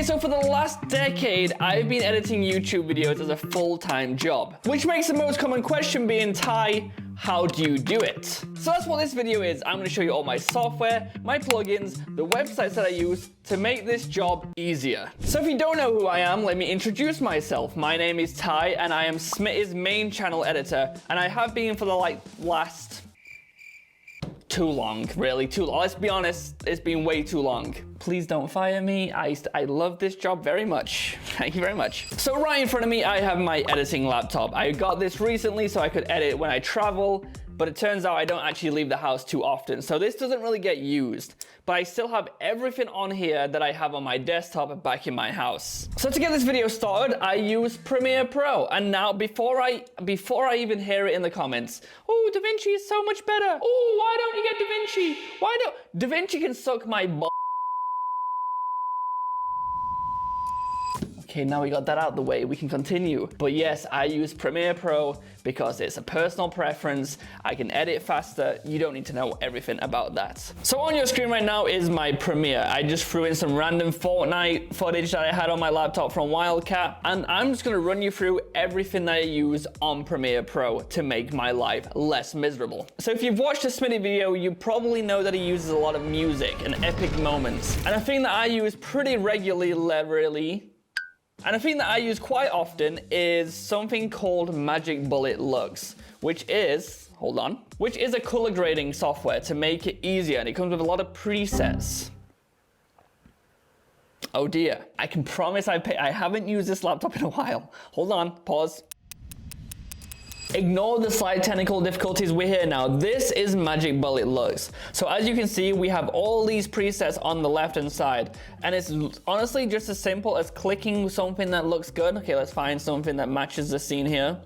Okay, so for the last decade, I've been editing YouTube videos as a full-time job, which makes the most common question being, Ty, how do you do it? So that's what this video is. I'm going to show you all my software, my plugins, the websites that I use to make this job easier. So if you don't know who I am, let me introduce myself. My name is Ty, and I am SMii's main channel editor, and I have been for the last too long, really too long. Let's be honest, it's been way too long. Please don't fire me. I love this job very much. Thank you very much. So right in front of me, I have my editing laptop. I got this recently so I could edit when I travel, but it turns out I don't actually leave the house too often. So this doesn't really get used, but I still have everything on here that I have on my desktop back in my house. So to get this video started, I use Premiere Pro. And now before I even hear it in the comments, oh, DaVinci is so much better. Oh, why don't you get DaVinci? DaVinci can suck my butt. Okay, now we got that out of the way, we can continue. But yes, I use Premiere Pro because it's a personal preference. I can edit faster. You don't need to know everything about that. So on your screen right now is my Premiere. I just threw in some random Fortnite footage that I had on my laptop from Wildcat, and I'm just gonna run you through everything that I use on Premiere Pro to make my life less miserable. So if you've watched a SMii video, you probably know that he uses a lot of music and epic moments. And a thing that I use pretty regularly, and a thing that I use quite often is something called Magic Bullet Lux, which is a color grading software to make it easier, and it comes with a lot of presets. Oh dear, I can promise I haven't used this laptop in a while. Hold on, pause. Ignore the slight technical difficulties, we're here now. This is Magic Bullet Lux. So as you can see, we have all these presets on the left-hand side, and it's honestly just as simple as clicking something that looks good. Okay, let's find something that matches the scene here.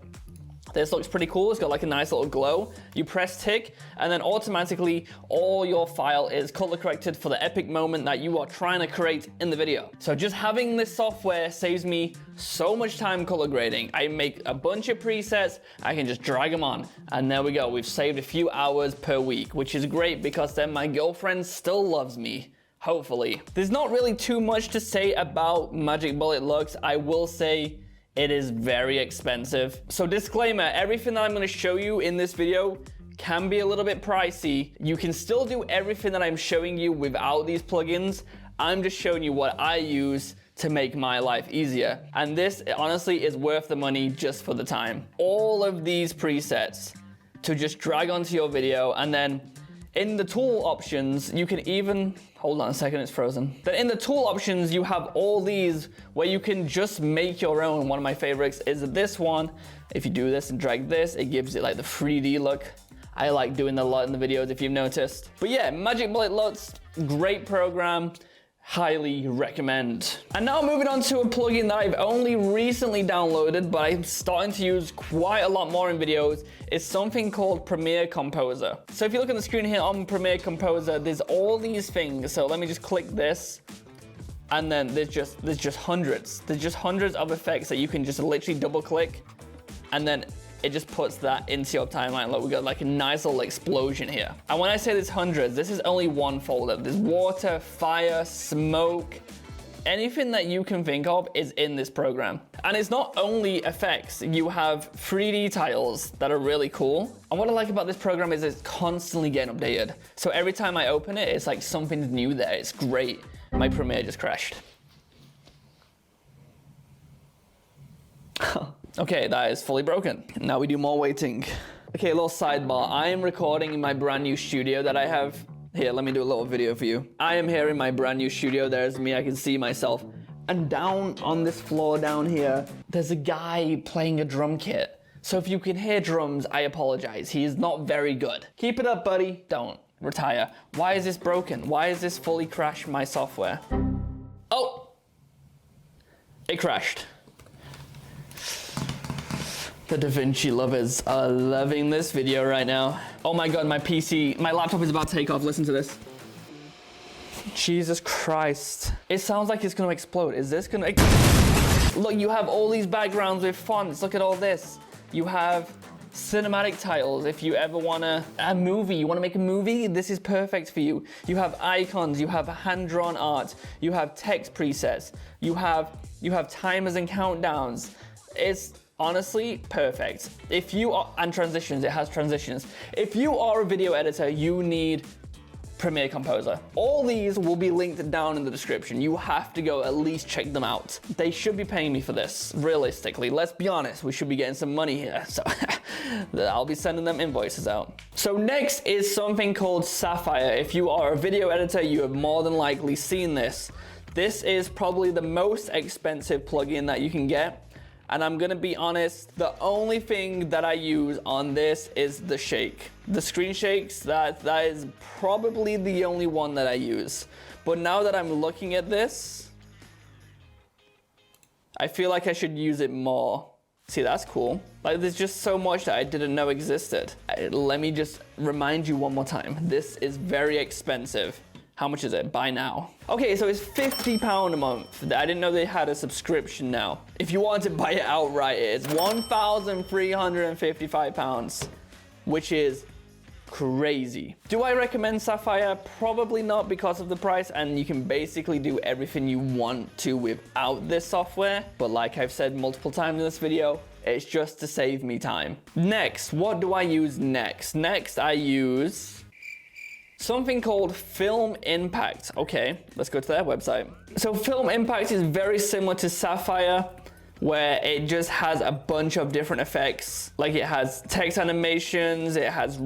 This looks pretty cool. It's got like a nice little glow. You press tick, and then automatically all your file is color corrected for the epic moment that you are trying to create in the video. So just having this software saves me so much time color grading. I make a bunch of presets, I can just drag them on, and there we go. We've saved a few hours per week, which is great because then my girlfriend still loves me. Hopefully. There's not really too much to say about Magic Bullet Lux. I will say it is very expensive. So disclaimer, everything that I'm gonna show you in this video can be a little bit pricey. You can still do everything that I'm showing you without these plugins. I'm just showing you what I use to make my life easier. And this honestly is worth the money just for the time. All of these presets to just drag onto your video, and then in the tool options, you can even, hold on a second, it's frozen. Then in the tool options, you have all these where you can just make your own. One of my favorites is this one. If you do this and drag this, it gives it like the 3D look. I like doing that a lot in the videos if you've noticed. But yeah, Magic Bullet Lux, great program. Highly recommend. And now moving on to a plugin that I've only recently downloaded, but I'm starting to use quite a lot more in videos, is something called Premiere Composer. So if you look at the screen here on Premiere Composer, there's all these things. So let me just click this, and then there's just hundreds. There's just hundreds of effects that you can just literally double click, and then it just puts that into your timeline. Look, we got like a nice little explosion here. And when I say there's hundreds, this is only one folder. There's water, fire, smoke, anything that you can think of is in this program. And it's not only effects, you have 3D tiles that are really cool. And what I like about this program is it's constantly getting updated. So every time I open it, it's like something's new there. It's great. My Premiere just crashed. Okay, that is fully broken. Now we do more waiting. Okay, a little sidebar. I am recording in my brand new studio that I have. Here, let me do a little video for you. I am here in my brand new studio. There's me, I can see myself. And down on this floor down here, there's a guy playing a drum kit. So if you can hear drums, I apologize. He is not very good. Keep it up, buddy. Don't retire. Why is this broken? Why is this fully crashed my software? Oh, it crashed. The DaVinci lovers are loving this video right now. Oh my God, my laptop is about to take off. Listen to this. Jesus Christ. It sounds like it's gonna explode. Is this gonna Look, you have all these backgrounds with fonts. Look at all this. You have cinematic titles. If you ever want a movie, you want to make a movie, this is perfect for you. You have icons, you have hand-drawn art, you have text presets, you have timers and countdowns. It's honestly perfect. If you are, and transitions, it has transitions. If you are a video editor, you need Premiere Composer. All these will be linked down in the description. You have to go at least check them out. They should be paying me for this, realistically. Let's be honest, we should be getting some money here. So I'll be sending them invoices out. So next is something called Sapphire. If you are a video editor, you have more than likely seen this. This is probably the most expensive plugin that you can get. And I'm gonna be honest, the only thing that I use on this is the shake. The screen shakes, that is probably the only one that I use. But now that I'm looking at this, I feel like I should use it more. See, that's cool. Like, there's just so much that I didn't know existed. Let me just remind you one more time. This is very expensive. How much is it? Buy now. Okay, so it's £50 a month. I didn't know they had a subscription now. If you want to buy it outright, it's £1,355, which is crazy. Do I recommend Sapphire? Probably not, because of the price, and you can basically do everything you want to without this software. But like I've said multiple times in this video, it's just to save me time. Next, what do I use next? Next, I use something called Film Impact. Okay, let's go to their website. So Film Impact is very similar to Sapphire, where it just has a bunch of different effects. Like, it has text animations, it has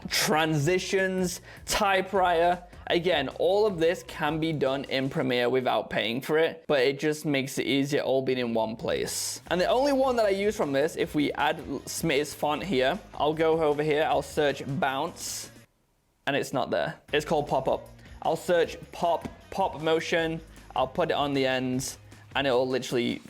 transitions, typewriter. Again, all of this can be done in Premiere without paying for it, but it just makes it easier all being in one place. And the only one that I use from this, if we add SMii's font here, I'll go over here, I'll search Bounce, and it's not there. It's called pop-up. I'll search pop motion, I'll put it on the ends, and it'll literally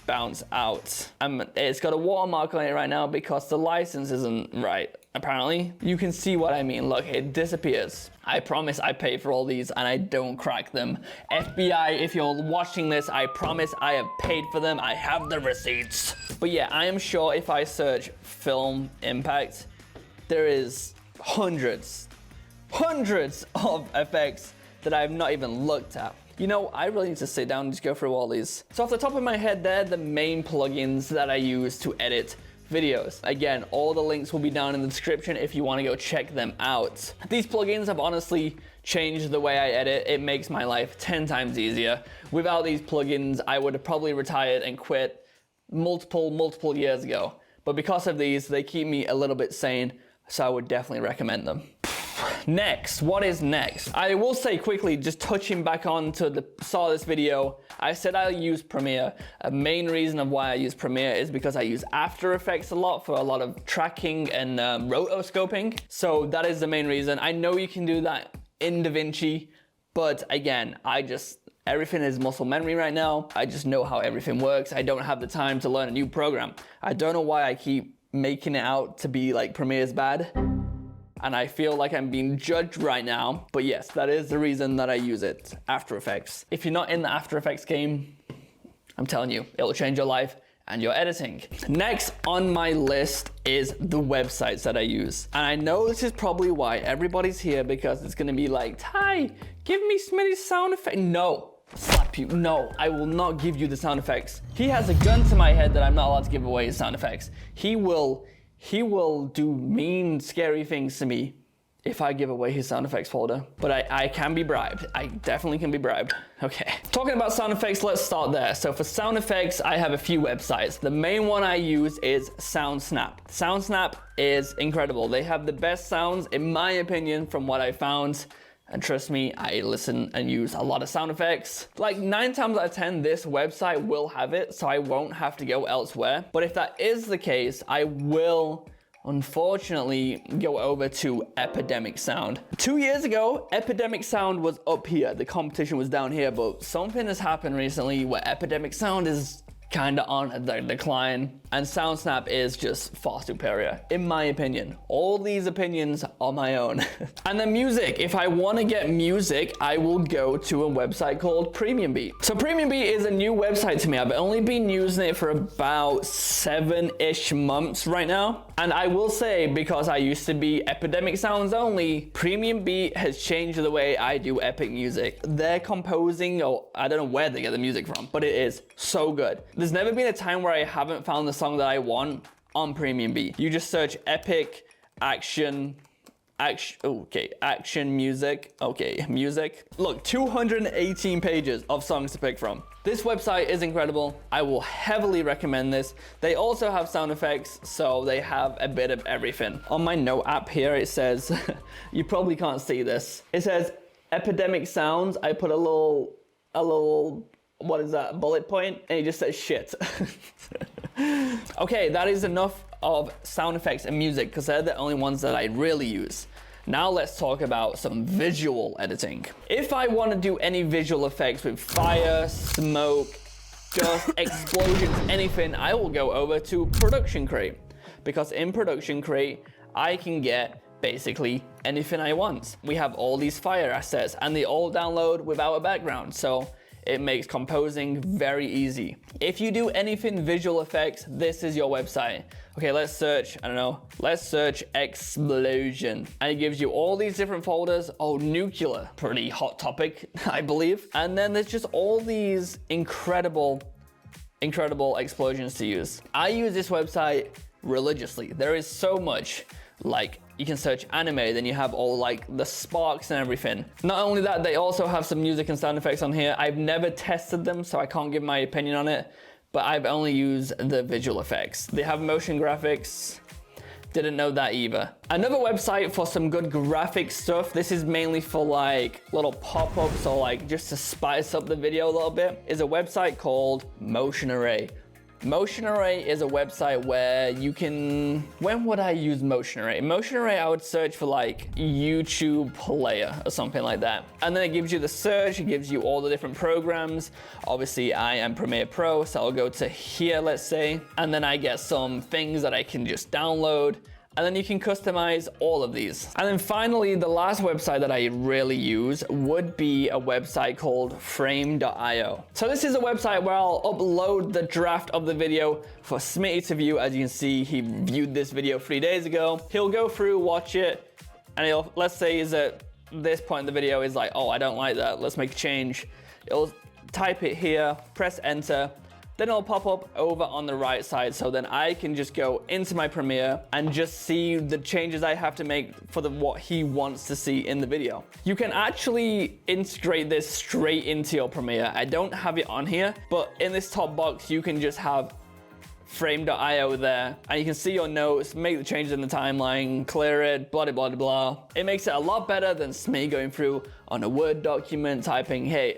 bounce out. It's got a watermark on it right now because the license isn't right, apparently. You can see what I mean. Look, it disappears. I promise I pay for all these and I don't crack them. FBI, if you're watching this, I promise I have paid for them. I have the receipts. But yeah, I am sure if I search Film Impact, there is hundreds of effects that I have not even looked at. You know, I really need to sit down and just go through all these. So off the top of my head, they're the main plugins that I use to edit videos. Again, all the links will be down in the description if you want to go check them out. These plugins have honestly changed the way I edit. It makes my life 10 times easier. Without these plugins, I would have probably retired and quit multiple years ago. But because of these, they keep me a little bit sane, so I would definitely recommend them. Next, what is next? I will say quickly, just touching back on to the start of this video, I said I use Premiere. A main reason of why I use Premiere is because I use After Effects a lot for a lot of tracking and rotoscoping. So that is the main reason. I know you can do that in DaVinci, but again, everything is muscle memory right now. I just know how everything works. I don't have the time to learn a new program. I don't know why I keep making it out to be like Premiere's bad. And I feel like I'm being judged right now. But yes, that is the reason that I use it, After Effects. If you're not in the After Effects game, I'm telling you, it'll change your life and your editing. Next on my list is the websites that I use. And I know this is probably why everybody's here, because it's gonna be like, Ty, give me SMii's sound effect. No, slap you. No, I will not give you the sound effects. He has a gun to my head that I'm not allowed to give away his sound effects. He will do mean, scary things to me if I give away his sound effects folder. But I can be bribed. I definitely can be bribed. Okay. Talking about sound effects, let's start there. So for sound effects, I have a few websites. The main one I use is SoundSnap. SoundSnap is incredible. They have the best sounds, in my opinion, from what I found. And trust me, I listen and use a lot of sound effects. Like 9 times out of 10, this website will have it, so I won't have to go elsewhere. But if that is the case, I will unfortunately go over to Epidemic Sound. 2 years ago, Epidemic Sound was up here. The competition was down here, but something has happened recently where Epidemic Sound is kinda on the decline, and SoundSnap is just far superior, in my opinion. All these opinions are my own. And then music. If I want to get music, I will go to a website called Premium Beat. So Premium Beat is a new website to me. I've only been using it for about 7-ish months right now. And I will say, because I used to be Epidemic Sounds only, Premium Beat has changed the way I do epic music. They're composing, or I don't know where they get the music from, but it is so good. There's never been a time where I haven't found the song that I want on Premium Beat. You just search epic action music. Look, 218 pages of songs to pick from. This website is incredible. I will heavily recommend this. They also have sound effects, so they have a bit of everything. On my note app here, it says, you probably can't see this. It says Epidemic Sounds. I put a little, what is that, bullet point? And it just says shit. Okay, that is enough of sound effects and music, because they're the only ones that I really use. Now let's talk about some visual editing. If I want to do any visual effects with fire, smoke, dust, explosions, anything, I will go over to Production Crate, because in Production Crate, I can get basically anything I want. We have all these fire assets and they all download without a background, so it makes composing very easy. If you do anything visual effects, this is your website. Okay, let's search, I don't know, let's search explosion. And it gives you all these different folders. Oh, nuclear, pretty hot topic, I believe. And then there's just all these incredible explosions to use. I use this website religiously. There is so much, like, you can search anime, then you have all like the sparks and everything. Not only that, they also have some music and sound effects on here. I've never tested them, so I can't give my opinion on it, but I've only used the visual effects. They have motion graphics. Didn't know that either. Another website for some good graphic stuff, this is mainly for like little pop-ups or like just to spice up the video a little bit, is a website called Motion Array. Motion Array is a website where you can, when would I use Motion Array? Motion Array, I would search for like YouTube player or something like that. And then it gives you the search, it gives you all the different programs. Obviously I am Premiere Pro, so I'll go to here, let's say, and then I get some things that I can just download. And then you can customize all of these. And then finally, the last website that I really use would be a website called frame.io. So this is a website where I'll upload the draft of the video for SMii to view. As you can see, he viewed this video 3 days ago. He'll go through, watch it, and he'll, let's say is at this point in the video is like, oh, I don't like that, let's make a change. It'll type it here, press enter, then it'll pop up over on the right side, so then I can just go into my Premiere and just see the changes I have to make for what he wants to see in the video. You can actually integrate this straight into your Premiere. I don't have it on here, but in this top box, you can just have frame.io there, and you can see your notes, make the changes in the timeline, clear it, blah, blah, blah, blah. It makes it a lot better than SMii going through on a Word document, typing, hey,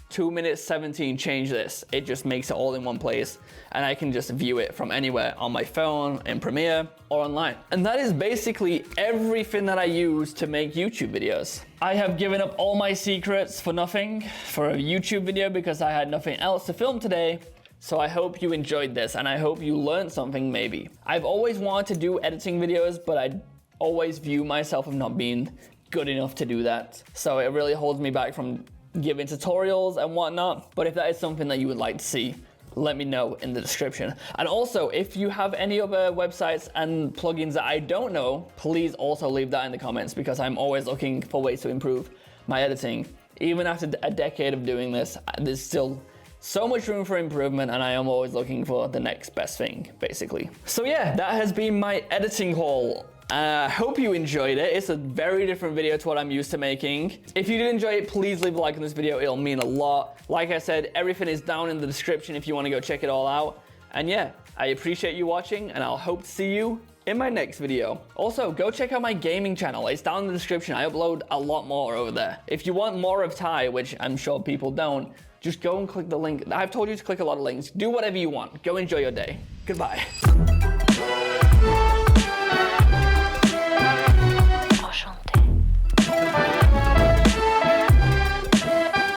2 minutes 17, change this. It just makes it all in one place, and I can just view it from anywhere on my phone, in Premiere, or online. And that is basically everything that I use to make YouTube videos. I have given up all my secrets for nothing for a YouTube video because I had nothing else to film today. So I hope you enjoyed this, and I hope you learned something maybe. I've always wanted to do editing videos, but I always view myself as not being good enough to do that. So it really holds me back from giving tutorials and whatnot. But if that is something that you would like to see, let me know in the description. And also, if you have any other websites and plugins that I don't know, please also leave that in the comments, because I'm always looking for ways to improve my editing. Even after a decade of doing this, there's still so much room for improvement, and I am always looking for the next best thing, basically. So yeah, that has been my editing haul. I hope you enjoyed it. It's a very different video to what I'm used to making. If you did enjoy it, please leave a like on this video. It'll mean a lot. Like I said, everything is down in the description if you want to go check it all out. And yeah, I appreciate you watching, and I'll hope to see you in my next video. Also, go check out my gaming channel. It's down in the description. I upload a lot more over there. If you want more of Ty, which I'm sure people don't, just go and click the link. I've told you to click a lot of links. Do whatever you want. Go enjoy your day. Goodbye.